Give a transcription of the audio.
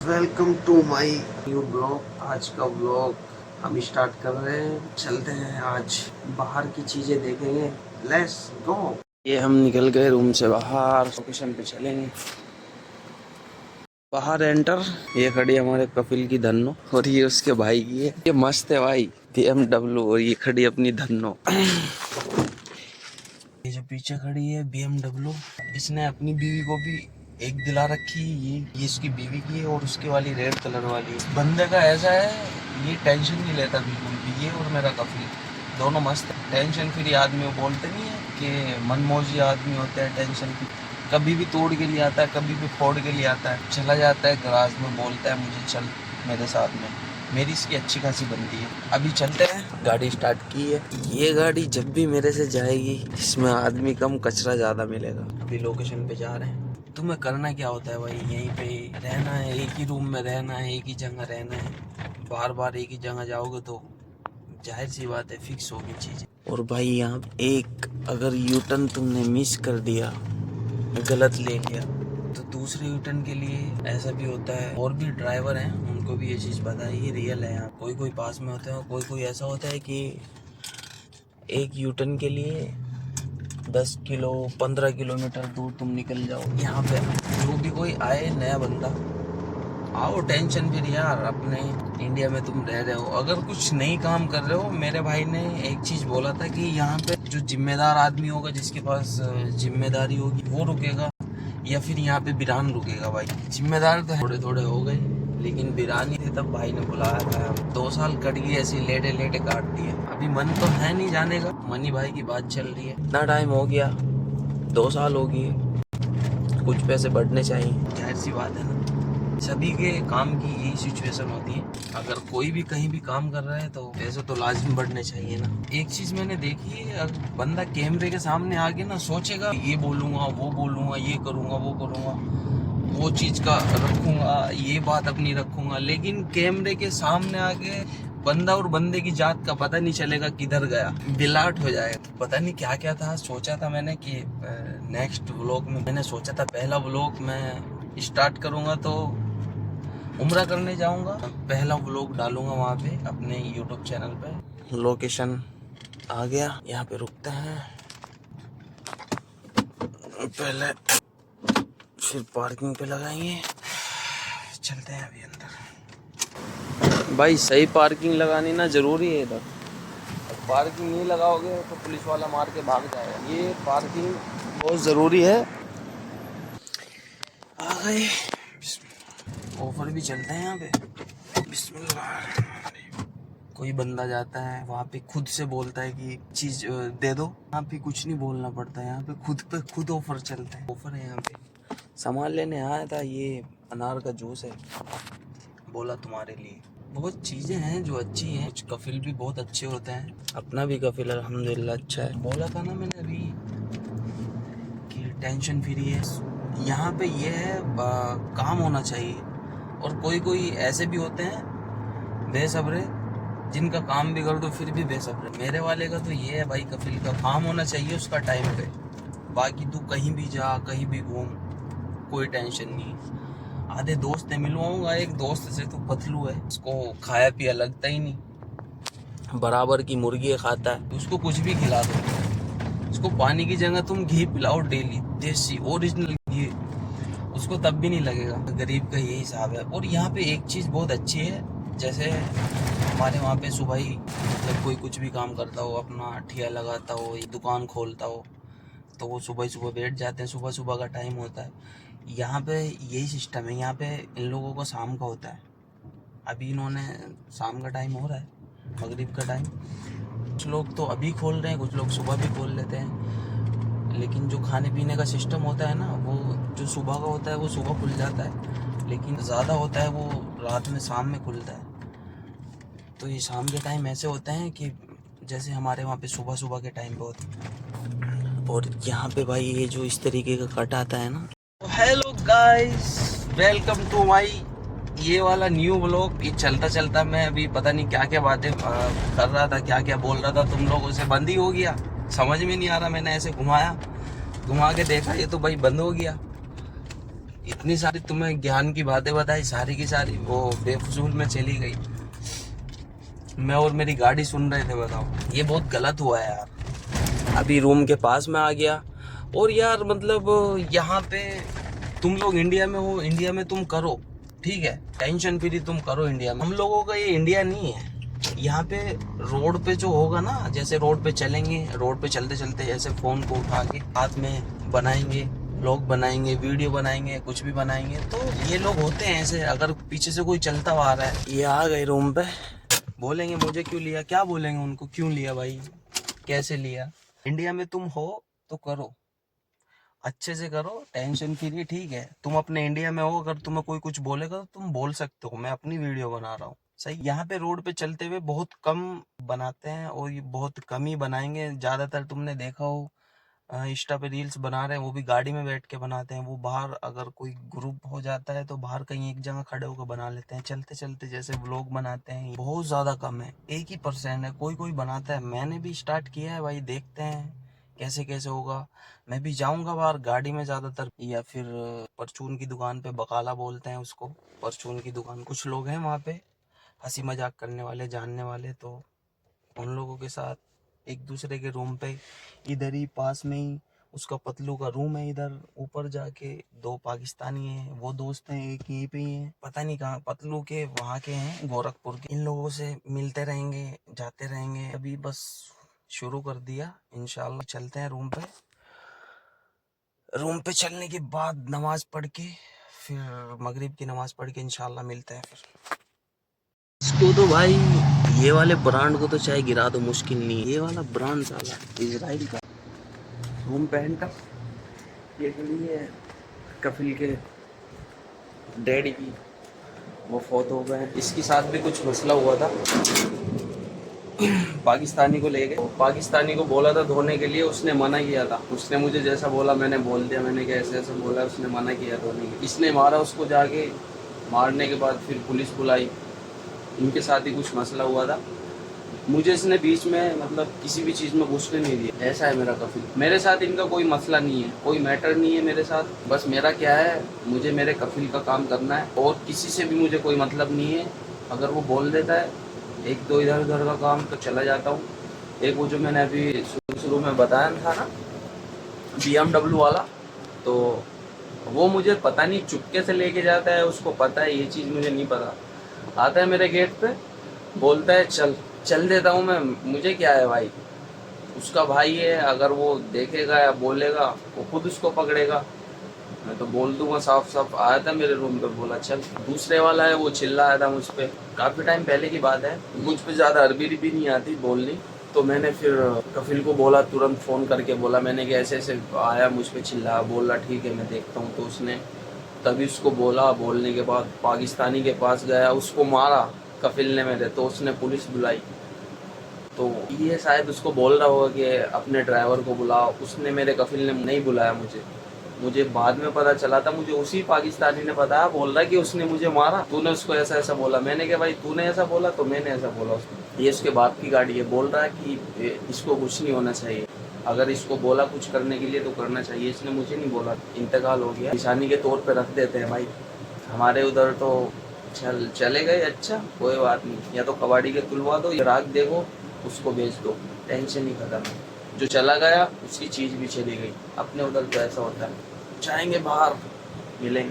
Welcome to my new blog. आज का blog हम स्टार्ट कर रहे हैं। चलते हैं आज बाहर की चीजें देखेंगे। Let's go. ये हम निकल गए रूम से बाहर, लोकेशन पे चलेंगे। बाहर एंटर। ये खड़ी हमारे कपिल की धन्नो और ये उसके भाई की है। ये मस्त है भाई, BMW। और ये खड़ी अपनी धन्नो। ये जो पीछे खड़ी है BMW, इसने अपनी बीवी को भी एक दिला रखी है। ये इसकी बीवी की है और उसकी वाली रेड कलर वाली है। बंदे का ऐसा है, ये टेंशन नहीं लेता बिल्कुल भी। ये और मेरा कपिल दोनों मस्त है। टेंशन फ्री आदमी। वो बोलते नहीं है कि मनमौजी आदमी होता है टेंशन फ्री। कभी भी तोड़ के लिए आता है, कभी भी फोड़ के लिए आता है। चला जाता है गराज में, बोलता है मुझे चल मेरे साथ में। मेरी इसकी अच्छी खासी बनती है। अभी चलते हैं। गाड़ी स्टार्ट की है। ये गाड़ी जब भी मेरे से जाएगी, इसमें आदमी कम कचरा ज़्यादा मिलेगा। अभी लोकेशन पे जा रहे हैं। तुम्हें करना क्या होता है भाई, यहीं पे रहना है, एक ही रूम में रहना है, एक ही जगह रहना है। बार बार एक ही जगह जाओगे तो जाहिर सी बात है फिक्स होगी चीज़ें। और भाई यहाँ एक अगर यू टर्न तुमने मिस कर दिया, गलत ले लिया, तो दूसरे यूटर्न के लिए ऐसा भी होता है। और भी ड्राइवर हैं, उनको भी ये चीज़ पता है। ये रियल है। यहाँ कोई कोई पास में होते हैं, कोई कोई ऐसा होता है कि एक यूटर्न के लिए 10 किलो 15 किलोमीटर दूर तुम निकल जाओ। यहाँ पे जो भी कोई आए नया बंदा, आओ टेंशन फिर यार। अपने इंडिया में तुम रह रहे हो, अगर कुछ नहीं काम कर रहे हो, मेरे भाई ने एक चीज़ बोला था कि यहाँ पे जो जिम्मेदार आदमी होगा, जिसके पास जिम्मेदारी होगी, वो रुकेगा या फिर यहाँ पे बिरान रुकेगा। भाई जिम्मेदार तो थोड़े थोड़े हो गए, लेकिन बिरान ही थे तब भाई ने बुलाया था। 2 साल कट गई ऐसे लेटे लेटे काट दिए। अभी मन तो है नहीं जाने का। मनी भाई की बात चल रही है। इतना टाइम हो गया, 2 साल हो गए, कुछ पैसे बढ़ने चाहिए। जाहिर सी बात है ना, सभी के काम की यही सिचुएशन होती है। अगर कोई भी कहीं भी काम कर रहा है तो पैसे तो लाजमी बढ़ने चाहिए ना। एक चीज मैंने देखी है, अगर बंदा कैमरे के सामने आके ना सोचेगा ये बोलूंगा, वो बोलूंगा, ये करूंगा, वो करूंगा, वो चीज का रखूंगा, ये बात अपनी रखूंगा, लेकिन कैमरे के सामने आके बंदा और बंदे की जात का पता नहीं चलेगा किधर गया, बिलाट हो जाए। पता नहीं क्या क्या था। सोचा था मैंने कि नेक्स्ट व्लॉग में, मैंने सोचा था पहला व्लॉग मैं स्टार्ट करूंगा तो उम्रा करने जाऊंगा। पहला व्लॉग डालूंगा वहाँ पे अपने यूट्यूब चैनल पे। लोकेशन आ गया, यहाँ पे रुकते हैं पहले, फिर पार्किंग पे लगाएंगे। चलते हैं अभी अंदर। भाई सही पार्किंग लगानी ना जरूरी है इधर। पार्किंग नहीं लगाओगे तो पुलिस वाला मार के भाग जाएगा। ये पार्किंग बहुत ज़रूरी है। आ गए। ऑफर भी चलते हैं यहाँ पे। बिस्मिल्लाह। कोई बंदा जाता है वहाँ पे खुद से बोलता है कि चीज दे दो। यहाँ पे कुछ नहीं बोलना पड़ता है, यहाँ पे खुद ऑफर चलता है। ऑफर है यहाँ पे। सामान लेने आया था, ये अनार का जूस है, बोला तुम्हारे लिए। बहुत चीजें हैं जो अच्छी हैं। कुछ कफिल भी बहुत अच्छे होते हैं। अपना भी कफिल अल्हम्दुलिल्लाह अच्छा है। बोला था ना मैंने अभी कि टेंशन फ्री है। यहाँ पे ये है, काम होना चाहिए। और कोई कोई ऐसे भी होते हैं बेसब्रे, जिनका काम भी कर दो फिर भी बेसब्रे। मेरे वाले का तो ये है भाई, कफिल का काम होना चाहिए उसका टाइम पे। बाकी तू कहीं भी जा, कहीं भी घूम, कोई टेंशन नहीं। आधे दोस्त है, मिलवाऊंगा एक दोस्त से, तो पतलू है, उसको खाया पिया लगता ही नहीं, बराबर की मुर्गी खाता है। उसको कुछ भी खिला दो, उसको पानी की जगह तुम घी पिलाओ डेली, देसी ओरिजिनल घी, उसको तब भी नहीं लगेगा। गरीब का यही हिसाब है। और यहाँ पे एक चीज़ बहुत अच्छी है, जैसे हमारे वहाँ पे सुबह ही मतलब कोई कुछ भी काम करता हो, अपना ठिया लगाता हो, दुकान खोलता हो, तो वो सुबह ही सुबह बैठ जाते हैं। सुबह सुबह का टाइम होता है। यहाँ पे यही सिस्टम है। यहाँ पे इन लोगों को शाम का होता है। अभी इन्होंने शाम का टाइम हो रहा है, मगरिब का टाइम। कुछ लोग तो अभी खोल रहे हैं, कुछ लोग सुबह भी खोल लेते हैं। लेकिन जो खाने पीने का सिस्टम होता है ना, वो जो सुबह का होता है वो सुबह खुल जाता है, लेकिन ज़्यादा होता है वो रात में, शाम में खुलता है। तो ये शाम के टाइम ऐसे होते हैं कि जैसे हमारे वहाँ पे सुबह सुबह के टाइम पे होते हैं। और यहाँ पे भाई ये जो इस तरीके का कट आता है ना। Hello guys, welcome to my ये वाला न्यू व्लॉग। ये चलता चलता मैं अभी पता नहीं क्या क्या बातें कर रहा था, क्या क्या बोल रहा था, तुम लोगों से बंद ही हो गया। समझ में नहीं आ रहा। मैंने ऐसे घुमाया, घुमा के देखा, ये तो भाई बंद हो गया। इतनी सारी तुम्हें ज्ञान की बातें बताई, सारी की सारी वो बेफजूल में चली गई। मैं और मेरी गाड़ी सुन रहे थे, बताओ ये बहुत गलत हुआ है यार। अभी रूम के पास में आ गया। और यार मतलब यहाँ पे तुम लोग इंडिया में हो, इंडिया में तुम करो, ठीक है, टेंशन फ्री तुम करो इंडिया में। हम लोगों का ये इंडिया नहीं है। यहाँ पे रोड पे जो होगा ना, जैसे रोड पे चलेंगे, रोड पे चलते चलते ऐसे फोन को उठा के हाथ में बनाएंगे, व्लॉग बनाएंगे, वीडियो बनाएंगे, कुछ भी बनाएंगे, तो ये लोग होते हैं ऐसे। अगर पीछे से कोई चलता हुआ आ रहा है, ये आ गए रूम पे, बोलेंगे मुझे क्यों लिया, क्या बोलेंगे उनको, क्यों लिया भाई, कैसे लिया। इंडिया में तुम हो तो करो, अच्छे से करो, टेंशन फ्री, ठीक है। तुम अपने इंडिया में हो, अगर तुम्हें कोई कुछ बोलेगा तो तुम बोल सकते हो, मैं अपनी वीडियो बना रहा हूँ, सही। यहाँ पे रोड पे चलते हुए बहुत कम बनाते हैं, और ये बहुत कम ही बनाएंगे। ज्यादातर तुमने देखा हो इंस्टा पे रील्स बना रहे हैं, वो भी गाड़ी में बैठ के बनाते हैं। वो बाहर अगर कोई ग्रुप हो जाता है तो बाहर कहीं एक जगह खड़े होकर बना लेते हैं, चलते चलते जैसे व्लॉग बनाते हैं। बहुत ज्यादा कम है, 1% है, कोई कोई बनाता है। मैंने भी स्टार्ट किया है भाई, देखते हैं कैसे कैसे होगा। मैं भी जाऊंगा बाहर गाड़ी में ज्यादातर, या फिर परचून की दुकान पे, बकाला बोलते हैं उसको, परचून की दुकान। कुछ लोग हैं वहाँ पे हंसी मजाक करने वाले, जानने वाले, तो उन लोगों के साथ एक दूसरे के रूम पे, इधर ही पास में ही उसका पतलू का रूम है, इधर ऊपर जाके 2 पाकिस्तानी हैं, वो दोस्त हैं, एक यहीं पे ही है, पता नहीं कहाँ, पतलू के वहाँ के हैं, गोरखपुर के। इन लोगों से मिलते रहेंगे, जाते रहेंगे। अभी बस शुरू कर दिया, इंशाल्लाह चलते हैं रूम पे। रूम पे चलने के बाद नमाज पढ़ के, फिर मगरिब की नमाज पढ़ के इंशाल्लाह मिलते हैं फिर। इसको तो भाई, ये वाले ब्रांड को तो चाहे गिरा दो, मुश्किल नहीं है। ये वाला ब्रांड साला इजराइल का रूम पैंट, ये गली है कपिल के डैडी की, वो फौत हो गए। इसके साथ भी कुछ मसला हुआ था, पाकिस्तानी को ले गए, पाकिस्तानी को बोला था धोने के लिए, उसने मना किया था। उसने मुझे जैसा बोला मैंने बोल दिया, मैंने क्या ऐसे ऐसे बोला, उसने मना किया धोने के। इसने मारा उसको जाके, मारने के बाद फिर पुलिस बुलाई। इनके साथ ही कुछ मसला हुआ था, मुझे इसने बीच में मतलब किसी भी चीज़ में घुसने नहीं दिया। ऐसा है मेरा कफिल, मेरे साथ इनका कोई मसला नहीं है, कोई मैटर नहीं है मेरे साथ। बस मेरा क्या है, मुझे मेरे कफिल का काम करना है, और किसी से भी मुझे कोई मतलब नहीं है। अगर वो बोल देता है एक दो इधर उधर का काम, तो चला जाता हूँ। एक वो जो मैंने अभी शुरू में बताया था ना, BMW वाला, तो वो मुझे पता नहीं चुपके से लेके जाता है, उसको पता है, ये चीज़ मुझे नहीं पता। आता है मेरे गेट पे, बोलता है चल, चल देता हूँ मैं, मुझे क्या है भाई, उसका भाई है, अगर वो देखेगा या बोलेगा वो खुद उसको पकड़ेगा। मैं तो बोल दूंगा साफ साफ। आया था मेरे रूम पे, बोला चल। दूसरे वाला है वो चिल्ला आया था मुझ पे, काफ़ी टाइम पहले की बात है, मुझ पे ज़्यादा अरबी भी नहीं आती बोलनी। तो मैंने फिर कफिल को बोला, तुरंत फ़ोन करके बोला मैंने कि ऐसे ऐसे आया मुझ पे चिल्ला, बोला ठीक है मैं देखता हूँ। तो उसने तभी उसको बोला, बोलने के बाद पाकिस्तानी के पास गया, उसको मारा कफिल ने मेरे, तो उसने पुलिस बुलाई। तो ये शायद उसको बोल रहा होगा कि अपने ड्राइवर को बुलाओ, उसने, मेरे कफिल ने नहीं बुलाया मुझे बाद में पता चला था, मुझे उसी पाकिस्तानी ने बताया, बोल रहा है कि उसने मुझे मारा, तूने उसको ऐसा ऐसा बोला। मैंने कहा भाई तूने ऐसा बोला तो मैंने ऐसा बोला उसको। ये उसके बाप की गाड़ी है, बोल रहा है कि इसको कुछ नहीं होना चाहिए, अगर इसको बोला कुछ करने के लिए तो करना चाहिए, इसने मुझे नहीं बोला। इंतकाल हो गया, निशानी के तौर पर रख देते हैं भाई हमारे उधर तो। चले गए, अच्छा कोई बात नहीं, या तो कबाड़ी के तुलवा दो या राख देखो उसको बेच दो, टेंशन ही खत्म। जो चला गया उसकी चीज़ भी चली गई। अपने उधर तो ऐसा होता है, जाएंगे बाहर मिलेंगे।